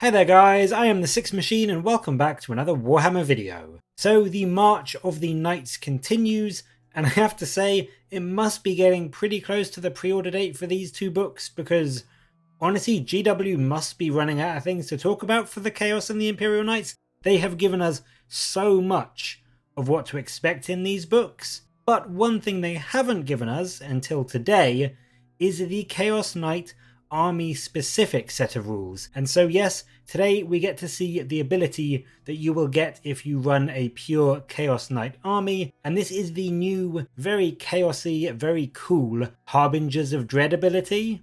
Hey there guys, I am the Six Machine and welcome back to another Warhammer video. So the March of the Knights continues, and I have to say it must be getting pretty close to the pre-order date for these two books because honestly GW must be running out of things to talk about for the Chaos and the Imperial Knights. They have given us so much of what to expect in these books, but one thing they haven't given us until today is the Chaos Knight army specific set of rules. And so yes, today we get to see the ability that you will get if you run a pure Chaos Knight army, and this is the new, very chaosy, very cool Harbingers of Dread ability.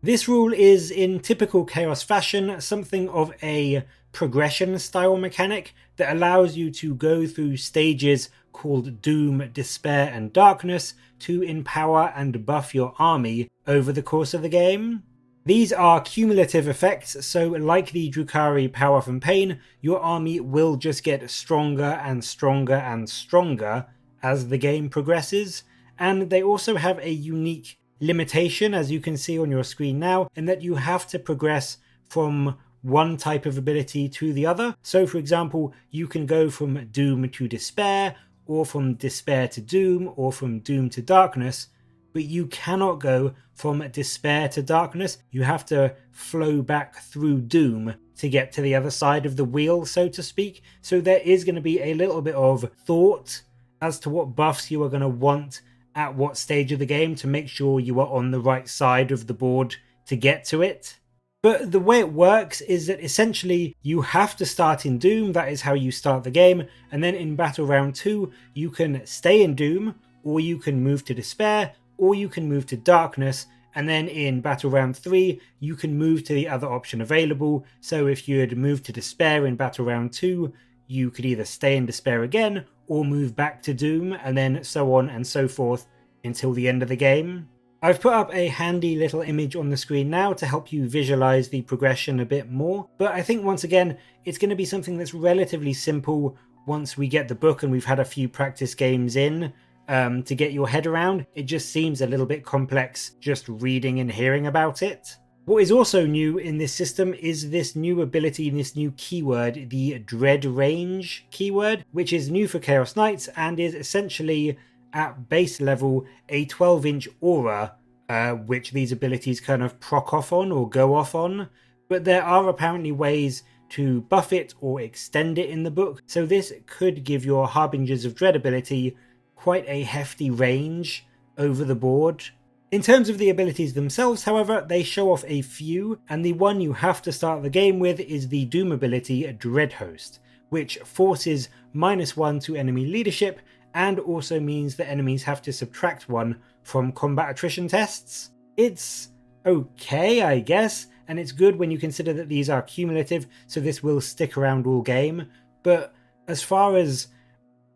This rule is, in typical Chaos fashion, something of a progression style mechanic that allows you to go through stages called Doom, Despair and Darkness to empower and buff your army over the course of the game. These are cumulative effects, so like the Drukhari Power from Pain, your army will just get stronger and stronger and stronger as the game progresses, and they also have a unique limitation, as you can see on your screen now, in that you have to progress from one type of ability to the other. So for example, you can go from Doom to Despair, or from Despair to Doom, or from Doom to Darkness, but you cannot go from Despair to Darkness. You have to flow back through Doom to get to the other side of the wheel, so to speak. So there is going to be a little bit of thought as to what buffs you are going to want at what stage of the game to make sure you are on the right side of the board to get to it. But the way it works is that essentially you have to start in Doom, that is how you start the game, and then in Battle Round 2 you can stay in Doom, or you can move to Despair, or you can move to Darkness, and then in Battle Round 3 you can move to the other option available. So if you had moved to Despair in Battle Round 2, you could either stay in Despair again, or move back to Doom, and then so on and so forth until the end of the game. I've put up a handy little image on the screen now to help you visualize the progression a bit more, but I think once again it's going to be something that's relatively simple once we get the book and we've had a few practice games in. To get your head around. It just seems a little bit complex just reading and hearing about it. What is also new in this system is this new ability, this new keyword, the Dread Range keyword, which is new for Chaos Knights and is essentially at base level a 12-inch aura, which these abilities kind of proc off on or go off on. But there are apparently ways to buff it or extend it in the book, so this could give your Harbingers of Dread ability quite a hefty range over the board. In terms of the abilities themselves, however, they show off a few, and the one you have to start the game with is the Doom ability Dreadhost, which forces -1 to enemy leadership and also means that enemies have to subtract 1 from combat attrition tests. It's okay, I guess, and it's good when you consider that these are cumulative, so this will stick around all game, but as far as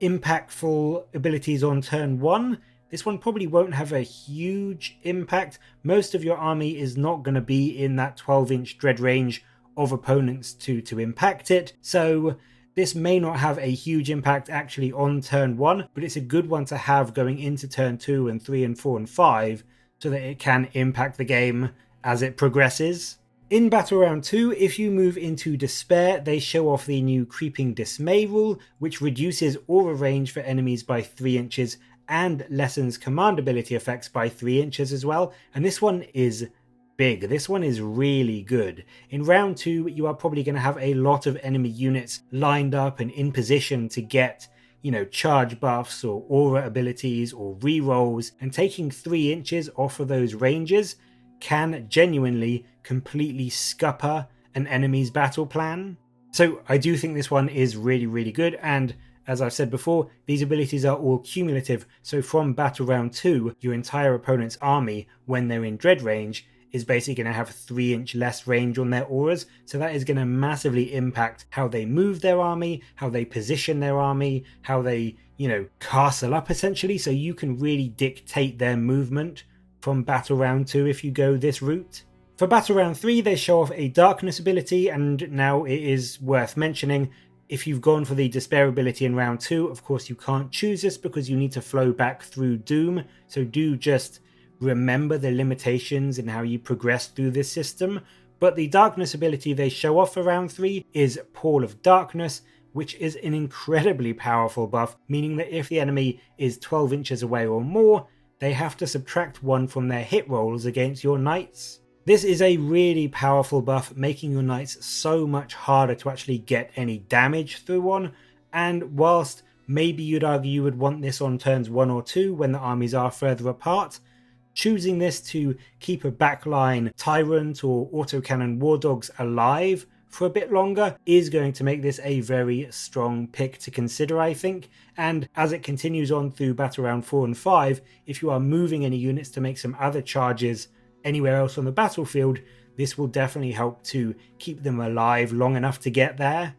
impactful abilities on turn 1, this one probably won't have a huge impact. Most of your army is not going to be in that 12-inch dread range of opponents to impact it, so this may not have a huge impact actually on turn 1, but it's a good one to have going into turn 2 and 3 and 4 and 5 so that it can impact the game as it progresses. In Battle Round 2, if you move into Despair, they show off the new Creeping Dismay rule, which reduces aura range for enemies by 3 inches and lessens command ability effects by 3 inches as well, and this one is big. This one is really good. In Round 2, you are probably going to have a lot of enemy units lined up and in position to get, charge buffs or aura abilities or rerolls, and taking 3 inches off of those ranges can genuinely completely scupper an enemy's battle plan. So I do think this one is really, really good, and as I've said before, these abilities are all cumulative, so from Battle Round 2, your entire opponent's army, when they're in Dread range, is basically going to have 3-inch less range on their auras, so that is going to massively impact how they move their army, how they position their army, how they, castle up essentially, so you can really dictate their movement from Battle Round 2 if you go this route. For Battle Round 3, they show off a Darkness ability, and now it is worth mentioning, if you've gone for the Despair ability in Round 2, of course you can't choose this because you need to flow back through Doom, so do just remember the limitations in how you progress through this system, But the darkness ability they show off for round 3 is Pall of Darkness, which is an incredibly powerful buff, meaning that if the enemy is 12 inches away or more, they have to subtract 1 from their hit rolls against your knights. This is a really powerful buff, making your knights so much harder to actually get any damage through on, and whilst maybe you'd argue you would want this on turns 1 or 2 when the armies are further apart, choosing this to keep a backline Tyrant or Autocannon War Dogs alive for a bit longer is going to make this a very strong pick to consider, I think. And as it continues on through battle round 4 and 5, if you are moving any units to make some other charges anywhere else on the battlefield, this will definitely help to keep them alive long enough to get there.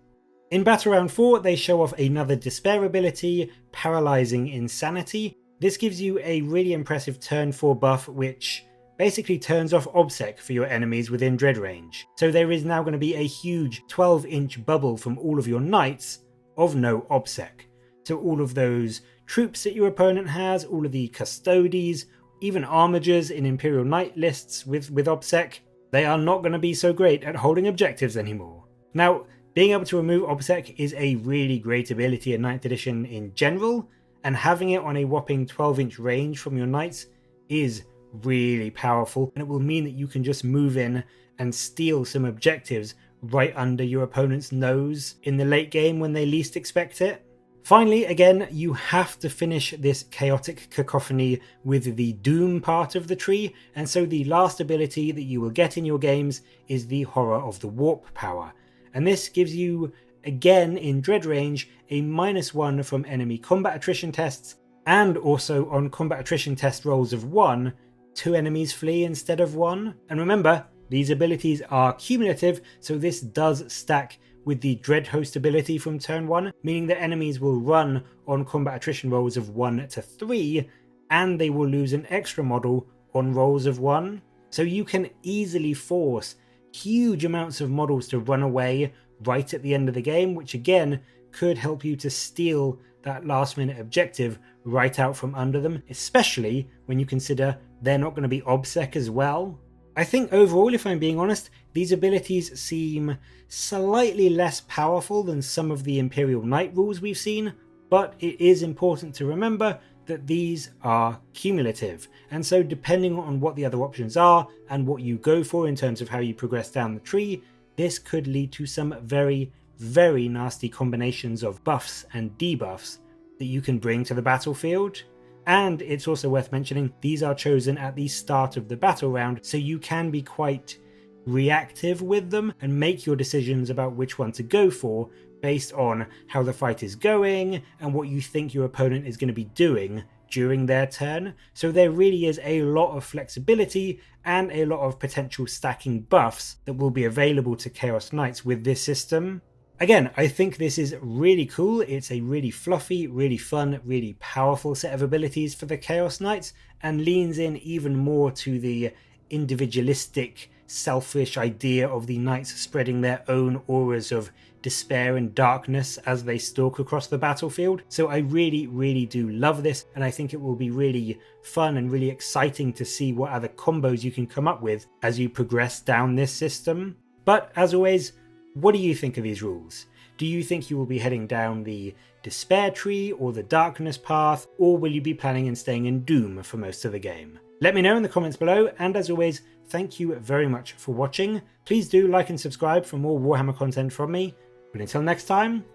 In battle round 4, they show off another despair ability, Paralyzing Insanity. This gives you a really impressive turn 4 buff, which basically turns off Obsec for your enemies within dread range. So there is now going to be a huge 12-inch bubble from all of your knights of no Obsec. So all of those troops that your opponent has, all of the custodies, even armigers in Imperial Knight lists with Obsec, they are not going to be so great at holding objectives anymore. Now, being able to remove Obsec is a really great ability in 9th edition in general, and having it on a whopping 12-inch range from your knights is really powerful, and it will mean that you can just move in and steal some objectives right under your opponent's nose in the late game when they least expect it. Finally, again, you have to finish this chaotic cacophony with the Doom part of the tree, and so the last ability that you will get in your games is the Horror of the Warp power. And this gives you, again in dread range, a -1 from enemy combat attrition tests, and also on combat attrition test rolls of 1, 2 enemies flee instead of 1. And remember, these abilities are cumulative, so this does stack with the Dread Host ability from turn 1, meaning that enemies will run on combat attrition rolls of 1 to 3, and they will lose an extra model on rolls of 1. So you can easily force huge amounts of models to run away right at the end of the game, which again could help you to steal that last minute objective right out from under them, especially when you consider they're not going to be Obsec as well. I think overall, if I'm being honest, these abilities seem slightly less powerful than some of the Imperial Knight rules we've seen, but it is important to remember that these are cumulative, and so depending on what the other options are and what you go for in terms of how you progress down the tree, this could lead to some very, very nasty combinations of buffs and debuffs that you can bring to the battlefield. And it's also worth mentioning, these are chosen at the start of the battle round, so you can be quite reactive with them and make your decisions about which one to go for based on how the fight is going and what you think your opponent is going to be doing during their turn. So there really is a lot of flexibility and a lot of potential stacking buffs that will be available to Chaos Knights with this system. Again, I think this is really cool. It's a really fluffy, really fun, really powerful set of abilities for the Chaos Knights, and leans in even more to the individualistic, selfish idea of the knights spreading their own auras of despair and darkness as they stalk across the battlefield. So I really, really do love this, and I think it will be really fun and really exciting to see what other combos you can come up with as you progress down this system. But as always, what do you think of these rules? Do you think you will be heading down the despair tree or the darkness path, or will you be planning on staying in Doom for most of the game? Let me know in the comments below, and as always, thank you very much for watching. Please do like and subscribe for more Warhammer content from me, but until next time,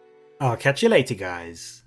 I'll catch you later, guys.